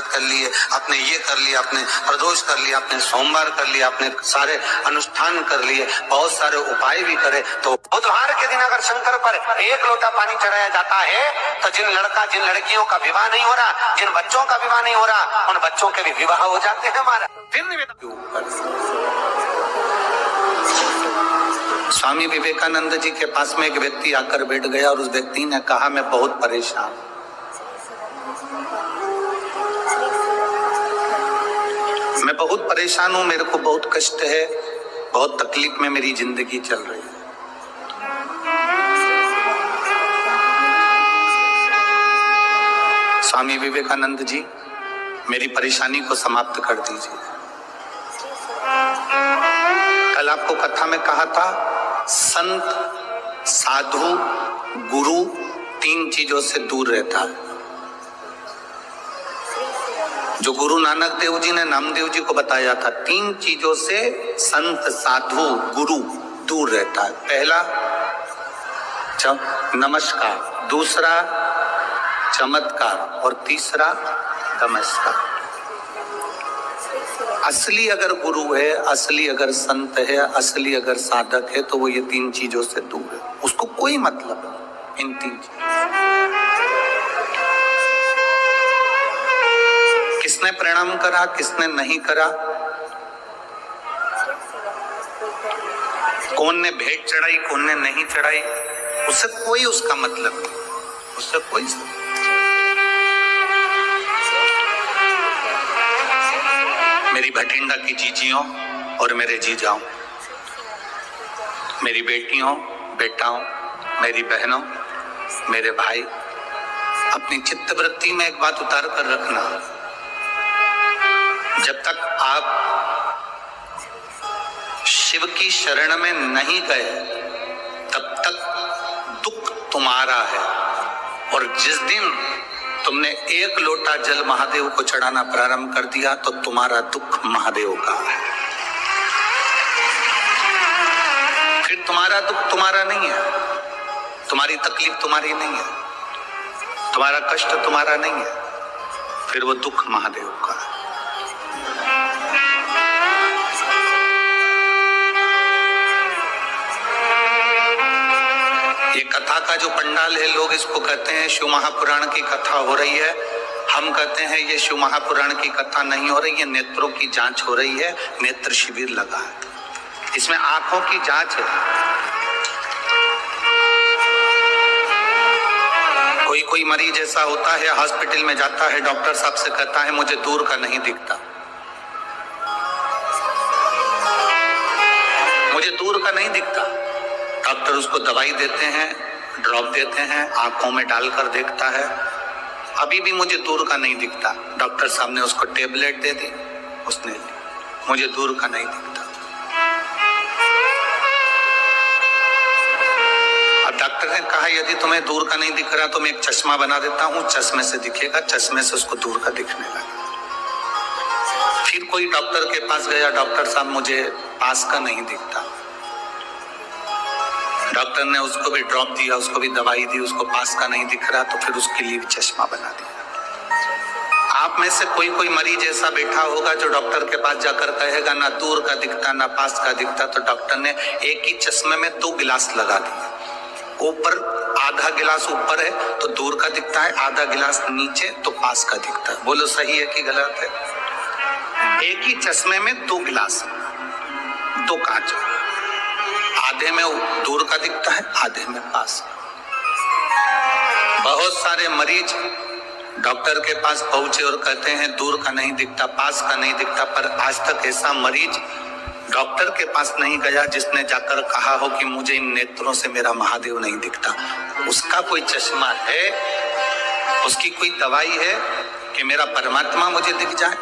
व्रत कर लिए, आपने ये कर लिया, आपने प्रदोष कर लिया, आपने सोमवार कर लिया, आपने सारे अनुष्ठान कर लिए, बहुत सारे उपाय भी करे, तो बुधवार के दिन अगर शंकर पर 1 लोटा पानी चढ़ाया जाता है तो जिन लड़कियों का विवाह नहीं हो रहा, जिन बच्चों का विवाह नहीं हो रहा, उन बच्चों के भी विवाह हो जाते हैं। हमारा फिर स्वामी विवेकानंद जी के पास में एक व्यक्ति आकर बैठ गया और उस व्यक्ति ने कहा, मैं बहुत परेशान, मैं बहुत परेशान हूं, मेरे को बहुत कष्ट है, बहुत तकलीफ में मेरी जिंदगी चल रही है। स्वामी विवेकानंद जी, मेरी परेशानी को समाप्त कर दीजिए। कल आपको कथा में कहा था, संत, साधु, गुरु 3 चीजों से दूर रहता है। जो गुरु नानक देव जी ने नामदेव जी को बताया था, 3 चीजों से संत, साधु, गुरु दूर रहता है। पहला नमस्कार, दूसरा चमत्कार और तीसरा नमस्कार। असली अगर गुरु है, असली अगर संत है, असली अगर साधक है, तो वो ये 3 चीजों से दूर है। उसको कोई मतलब नहीं इन 3 चीजों। किसने प्रणाम करा, किसने नहीं करा, कौन ने भेंट चढ़ाई, कौन ने नहीं चढ़ाई, उससे कोई उसका मतलब नहीं, उससे कोई। मेरी भटिंडा की जीजियों और मेरे जीजाओं, मेरी बेटियों, बेटाओं, मेरी बहनों, मेरे भाई, अपनी चित्तवृत्ति में एक बात उतार कर रखना, जब तक आप शिव की शरण में नहीं गए तब तक दुख तुम्हारा है, और जिस दिन तुमने 1 लोटा जल महादेव को चढ़ाना प्रारंभ कर दिया तो तुम्हारा दुख महादेव का है। फिर तुम्हारा दुख तुम्हारा नहीं है, तुम्हारी तकलीफ तुम्हारी नहीं है, तुम्हारा कष्ट तुम्हारा नहीं है, फिर वो दुख महादेव का है। ये कथा का जो पंडाल है, लोग इसको कहते हैं शिव महापुराण की कथा हो रही है। हम कहते हैं ये शिव महापुराण की कथा नहीं हो रही है, नेत्रों की जांच हो रही है, नेत्र शिविर लगा है, इसमें आंखों की जांच है। कोई मरीज ऐसा होता है, हॉस्पिटल में जाता है, डॉक्टर साहब से कहता है मुझे दूर का नहीं दिखता, मुझे दूर का नहीं दिखता। डॉक्टर उसको दवाई देते हैं, ड्रॉप देते हैं, आंखों में डालकर देखता है, अभी भी मुझे दूर का नहीं दिखता। डॉक्टर साहब ने उसको टेबलेट दे दी, उसने ली, मुझे दूर का नहीं दिखता। अब डॉक्टर ने कहा यदि तुम्हें दूर का नहीं दिख रहा तो मैं एक चश्मा बना देता हूं, चश्मे से दिखेगा, चश्मे से उसको दूर का दिखने लगा। फिर कोई डॉक्टर के पास गया, डॉक्टर साहब मुझे पास का नहीं दिखता। डॉक्टर ने उसको भी ड्रॉप दिया, उसको भी दवाई दी, उसको पास का नहीं दिख रहा तो फिर उसके लिए भी चश्मा बना दिया। आप में से कोई मरीज ऐसा बैठा होगा जो डॉक्टर के पास जाकर कहेगा ना दूर का दिखता ना पास का दिखता, तो डॉक्टर ने एक ही चश्मे में 2 गिलास लगा दिए। ऊपर आधा गिलास ऊपर है तो दूर का दिखता है, आधा गिलास नीचे तो पास का दिखता है। बोलो सही है कि गलत है? एक ही चश्मे में 2 गिलास, 2 कांच, आधे में दूर का दिखता है, आधे में पास। बहुत सारे मरीज डॉक्टर के पास पहुंचे और कहते हैं दूर का नहीं दिखता, पास का नहीं दिखता, पर आज तक ऐसा मरीज डॉक्टर के पास नहीं गया जिसने जाकर कहा हो कि मुझे इन नेत्रों से मेरा महादेव नहीं दिखता। उसका कोई चश्मा है, उसकी कोई दवाई है कि मेरा परमात्मा मुझे दिख जाए?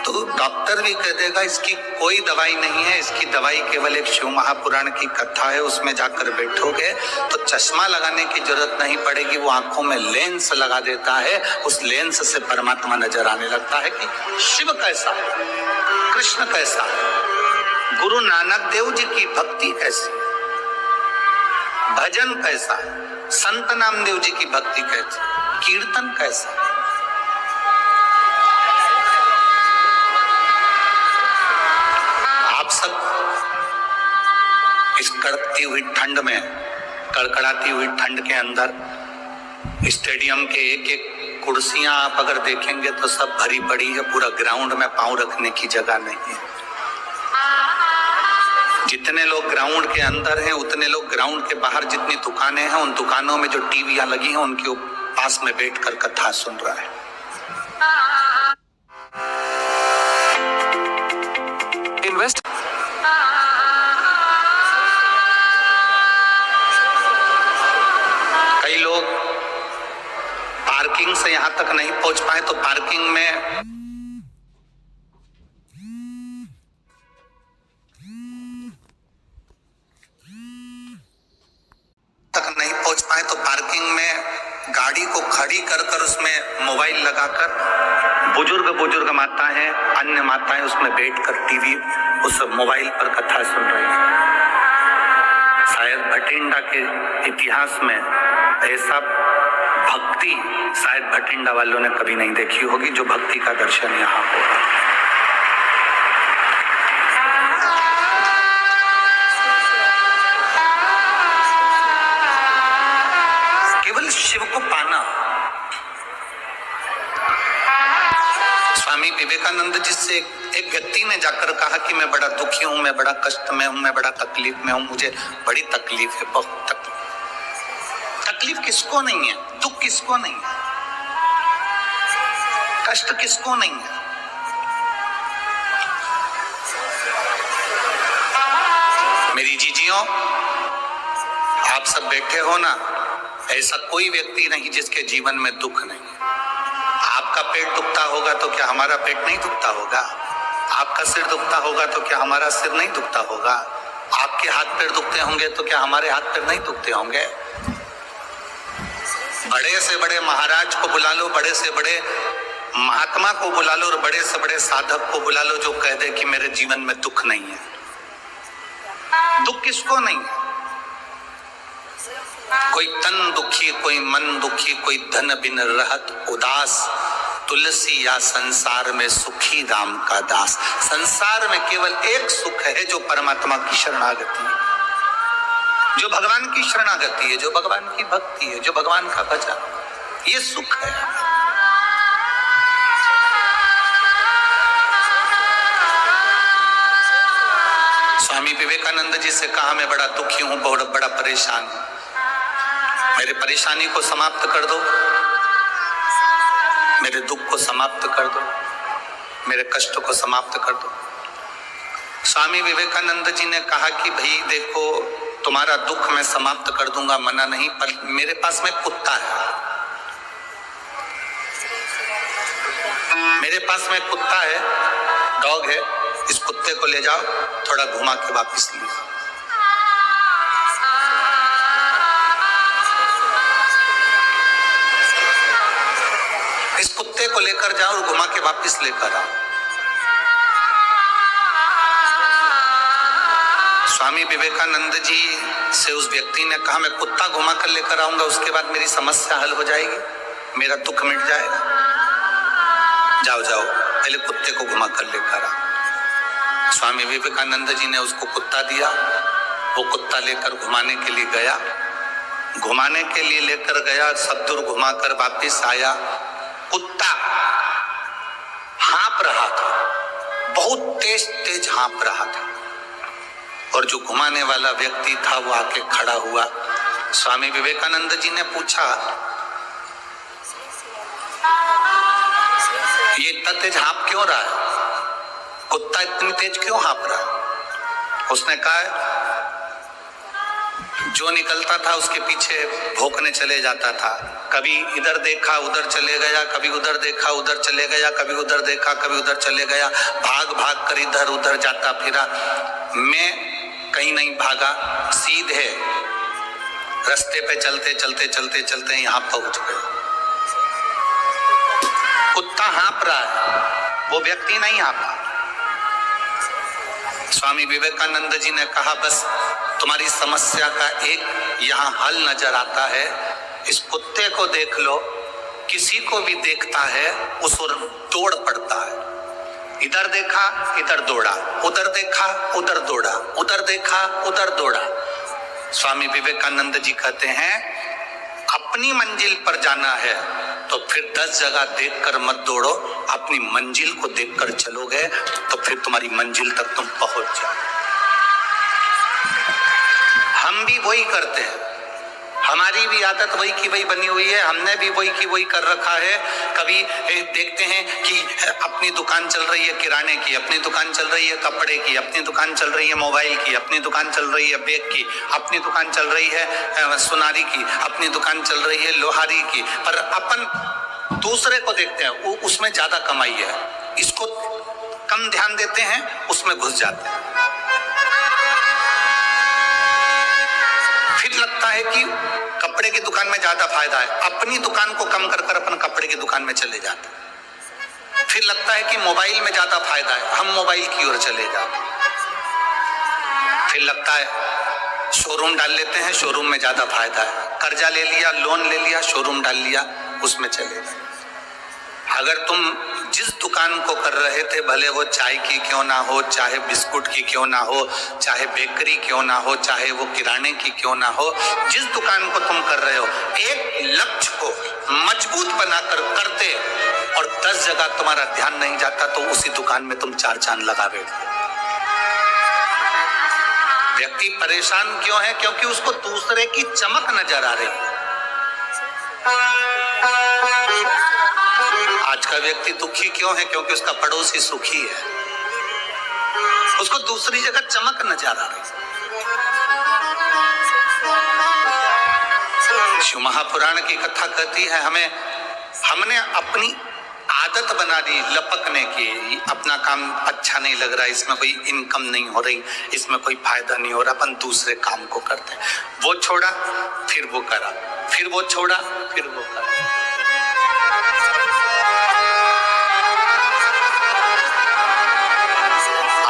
तो डॉक्टर भी कह देगा इसकी कोई दवाई नहीं है, इसकी दवाई केवल एक शिव महापुराण की कथा है, उसमें जाकर बैठोगे तो चश्मा लगाने की जरूरत नहीं पड़ेगी, वो आंखों में लेंस लगा देता है, उस लेंस से परमात्मा नजर आने लगता है कि शिव कैसा है, कृष्ण कैसा है, गुरु नानक देव जी की भक्ति कैसी, भजन कैसा है, संत नामदेव जी की भक्ति कैसी, कीर्तन कैसा। इस कड़कती हुई ठंड में, कड़कड़ाती हुई ठंड के अंदर स्टेडियम के एक एक कुर्सियां आप अगर देखेंगे तो सब भरी पड़ी है। पूरा ग्राउंड में पांव रखने की जगह नहीं है। जितने लोग ग्राउंड के अंदर हैं उतने लोग ग्राउंड के बाहर जितनी दुकानें हैं उन दुकानों में जो टीवियां लगी हैं उनके पास में बैठकर कथा सुन रहा है। इन्वेस्ट कई लोग पार्किंग से यहां तक नहीं पहुंच पाए तो पार्किंग में गाड़ी को खड़ी कर कर उसमें मोबाइल लगाकर बुजुर्ग माताएं, अन्य माताएं उसमें बैठकर टीवी उस मोबाइल पर कथा सुन रही हैं। शायद भटिंडा के इतिहास में ऐसा भक्ति शायद भटिंडा वालों ने कभी नहीं देखी होगी जो भक्ति का दर्शन यहाँ होगा। शिव को पाना। स्वामी विवेकानंद जी से एक व्यक्ति ने जाकर कहा कि मैं बड़ा दुखी हूं, मैं बड़ा कष्ट में हूं, मैं बड़ा तकलीफ में हूं, मुझे बड़ी तकलीफ है, बहुत तकलीफ। तकलीफ किसको नहीं है? दुख किसको नहीं है? कष्ट किसको नहीं है? मेरी जीजियों, आप सब बैठे हो ना, ऐसा कोई व्यक्ति नहीं जिसके जीवन में दुख नहीं। आपका पेट दुखता होगा तो क्या हमारा पेट नहीं दुखता होगा? आपका सिर दुखता होगा तो क्या हमारा सिर नहीं दुखता होगा? आपके हाथ पैर दुखते होंगे तो क्या हमारे हाथ पैर नहीं दुखते होंगे? बड़े से बड़े महाराज को बुला लो, बड़े से बड़े महात्मा को बुला लो और बड़े से बड़े साधक को बुला लो जो कह दे कि मेरे जीवन में दुख नहीं है। दुख किसको नहीं है? कोई तन दुखी, कोई मन दुखी, कोई धन बिन रहत उदास, तुलसी या संसार में सुखी राम का दास। संसार में केवल एक सुख है जो परमात्मा की शरणागति है, जो भगवान की शरणागति है, जो भगवान की भक्ति है, जो भगवान का भजन, ये सुख है। स्वामी विवेकानंद जी से कहा मैं बड़ा दुखी हूं, बहुत बड़ा परेशान हूं, मेरे परेशानी को समाप्त कर दो, मेरे दुख को समाप्त कर दो, मेरे कष्ट को समाप्त कर दो। स्वामी विवेकानंद जी ने कहा कि भाई देखो, तुम्हारा दुख मैं समाप्त कर दूंगा, मना नहीं, पर मेरे पास में कुत्ता है, मेरे पास में कुत्ता है, डॉग है, इस कुत्ते को ले जाओ, थोड़ा घुमा के वापस ले आओ। इस कुत्ते को लेकर जाओ और घुमा के वापस लेकर आओ। स्वामी विवेकानंद जी से उस व्यक्ति ने कहा मैं कुत्ता घुमा कर लेकर आऊंगा, उसके बाद मेरी समस्या हल हो जाएगी, मेरा दुख मिट जाएगा। जाओ जाओ, पहले कुत्ते को घुमा कर लेकर आओ। स्वामी विवेकानंद जी ने उसको कुत्ता दिया, वो कुत्ता लेकर घुमाने के लिए गया, घुमाने के लिए लेकर गया, सब दूर घुमाकर वापिस आया। कुत्ता हाँप रहा था, बहुत तेज तेज हाँप रहा था, और जो घुमाने वाला व्यक्ति था वो आके खड़ा हुआ। स्वामी विवेकानंद जी ने पूछा ये इतना तेज हाँप क्यों रहा है, कुत्ता इतनी तेज क्यों हाँप रहा है? उसने कहा जो निकलता था उसके पीछे भौंकने चले जाता था, कभी इधर देखा उधर चले गया, कभी उधर देखा उधर चले गया, कभी उधर देखा कभी उधर चले गया, भाग भाग कर इधर उधर जाता फिरा। मैं कहीं नहीं भागा, सीधे रास्ते पे चलते चलते चलते चलते यहाँ पहुंच गए। कुत्ता हाँप रहा है, वो व्यक्ति नहीं हाँपा। स्वामी विवेकानंद जी ने कहा बस तुम्हारी समस्या का एक यहाँ हल नजर आता है, इस कुत्ते को देख लो, किसी को भी देखता है उस ओर दौड़ पड़ता है, इधर देखा इधर दौड़ा, उधर देखा उधर दौड़ा, उधर देखा उधर दौड़ा। स्वामी विवेकानंद जी कहते हैं अपनी मंजिल पर जाना है तो फिर 10 जगह देखकर मत दौड़ो, अपनी मंजिल को देखकर चलोगे तो फिर तुम्हारी मंजिल तक तुम पहुंच जाओ। हम भी वही करते हैं, हमारी भी आदत वही की वही बनी हुई है, हमने भी वही की वही कर रखा है। कभी देखते हैं कि अपनी दुकान चल रही है किराने की, अपनी दुकान चल रही है कपड़े की, अपनी दुकान चल रही है मोबाइल की, अपनी दुकान चल रही है बैग की, अपनी दुकान चल रही है सुनारी की, अपनी दुकान चल रही है लोहारी की, पर अपन दूसरे को देखते हैं वो उसमें ज्यादा कमाई है, इसको कम ध्यान देते हैं, उसमें घुस जाते हैं। फिर लगता है कि कपड़े की दुकान में ज्यादा फायदा है, अपनी दुकान को कम कर कर अपन कपड़े की दुकान में चले जाते हैं। फिर लगता है कि मोबाइल में ज्यादा फायदा है, हम मोबाइल की ओर चले जाते हैं। फिर लगता है शोरूम डाल लेते हैं, शोरूम में ज्यादा फायदा है, कर्जा ले लिया, लोन ले लिया, शोरूम डाल लिया, उसमें चले गए। अगर तुम जिस दुकान को कर रहे थे, भले वो चाय की क्यों ना हो, चाहे बिस्कुट की क्यों ना हो, चाहे बेकरी क्यों ना हो, चाहे वो किराने की क्यों ना हो, जिस दुकान को तुम कर रहे हो, एक लक्ष्य को मजबूत बनाकर करते और 10 जगह तुम्हारा ध्यान नहीं जाता तो उसी दुकान में तुम 4 चांद लगा बैठते। व्यक्ति परेशान क्यों है? क्योंकि उसको दूसरे की चमक नजर आ रही। आज का व्यक्ति दुखी क्यों है? क्योंकि उसका पड़ोसी सुखी है, उसको दूसरी जगह चमक नजर आ रही। शिव महापुराण की कथा कहती है हमने अपनी आदत बना दी लपकने की, अपना काम अच्छा नहीं लग रहा, इसमें कोई इनकम नहीं हो रही, इसमें कोई फायदा नहीं हो रहा, अपन दूसरे काम को करते हैं। वो छोड़ा फिर वो करा, फिर वो छोड़ा फिर वो करा।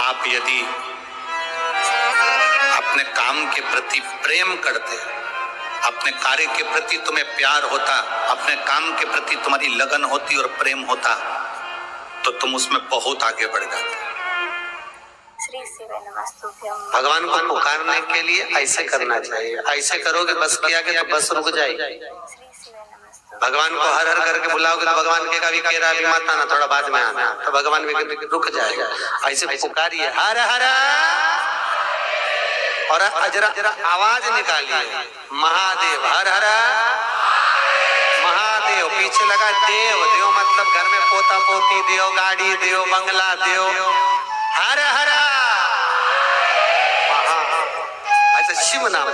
आप यदि अपने काम के प्रति प्रेम करते, अपने कार्य के प्रति तुम्हें प्यार होता, अपने काम के प्रति तुम्हारी लगन होती और प्रेम होता, तो तुम उसमें बहुत आगे बढ़ जाते। भगवान को पुकारने के लिए ऐसे करना चाहिए, ऐसे करोगे बस किया कि तो बस रुक जाएगी। भगवान को हर हर करके बुलाओगे तो भगवान के का भी केरा भी मत आना, थोड़ा बाद में आना, तो भगवान भी रुक जाएगा। ऐसे पुकारिए हर हर और जरा आवाज निकालिए महादेव, हर हर महादेव। पीछे लगा देव, देव मतलब घर में पोता पोती देव, गाड़ी देव, बंगला देव, हर हर ऐसा शिव नाम।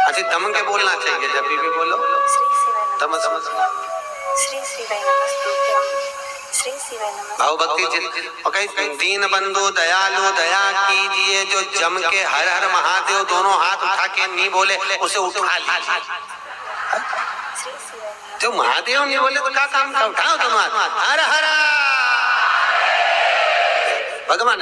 अच्छा दम के बोलना चाहिए, जब भी बोलो दम समझ। भाव भक्ति दीन बंधु दयालु दया कीजिए, जो जम के हर हर महादेव दोनों हाथ उठा के नहीं बोले उसे उठा लीजिए। जो महादेव नहीं बोले तो क्या काम का उठाओ दोनों हाथ, हर हर भगवान।